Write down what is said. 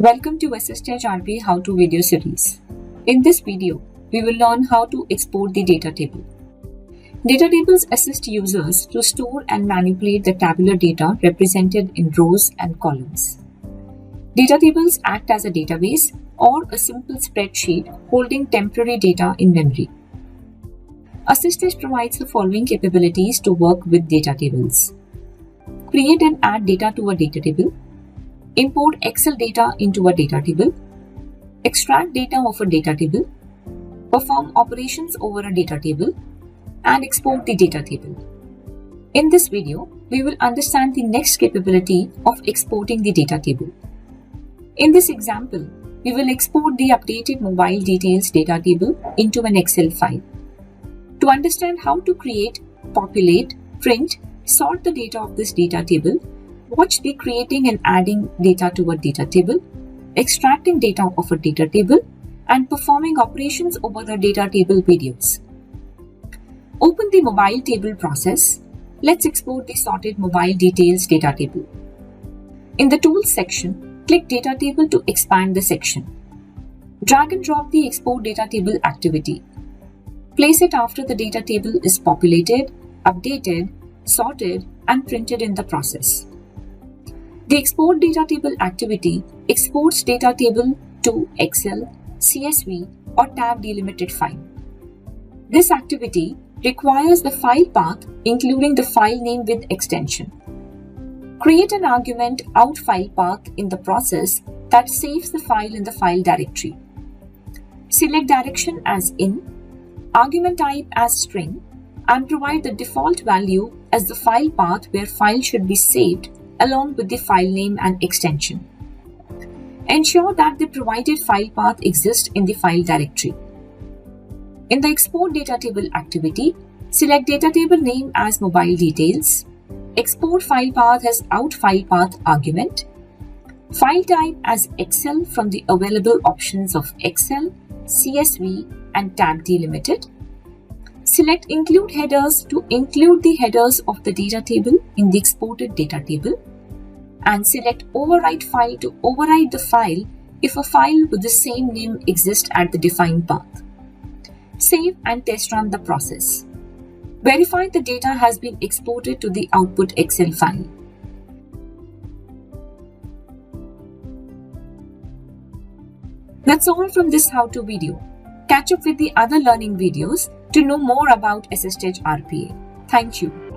Welcome to AssistEdge RPA How-To video series. In this video, we will learn how to export the data table. Data tables assist users to store and manipulate the tabular data represented in rows and columns. Data tables act as a database or a simple spreadsheet holding temporary data in memory. AssistEdge provides the following capabilities to work with data tables: create and add data to a data table, import Excel data into a data table, extract data of a data table, perform operations over a data table, and export the data table. In this video, we will understand the next capability of exporting the data table. In this example, we will export the updated mobile details data table into an Excel file. To understand how to create, populate, print, sort the data of this data table, watch the creating and adding data to a data table, extracting data of a data table, and performing operations over the data table videos. Open the mobile table process. Let's export the sorted mobile details data table. In the Tools section, click Data Table to expand the section. Drag and drop the Export Data Table activity. Place it after the data table is populated, updated, sorted, and printed in the process. The Export Data Table activity exports data table to Excel, CSV, or tab delimited file. This activity requires the file path including the file name with extension. Create an argument out file path in the process that saves the file in the file directory. Select direction as in, argument type as string, and provide the default value as the file path where file should be saved along with the file name and extension. Ensure that the provided file path exists in the file directory. In the Export Data Table activity, select data table name as mobile details, export file path as out file path argument, file type as Excel from the available options of Excel, CSV, and tab delimited. Select include headers to include the headers of the data table in the exported data table, and select overwrite file to override the file if a file with the same name exists at the defined path. Save and test run the process. Verify the data has been exported to the output Excel file. That's all from this how-to video. Catch up with the other learning videos to know more about AssistEdge RPA. Thank you.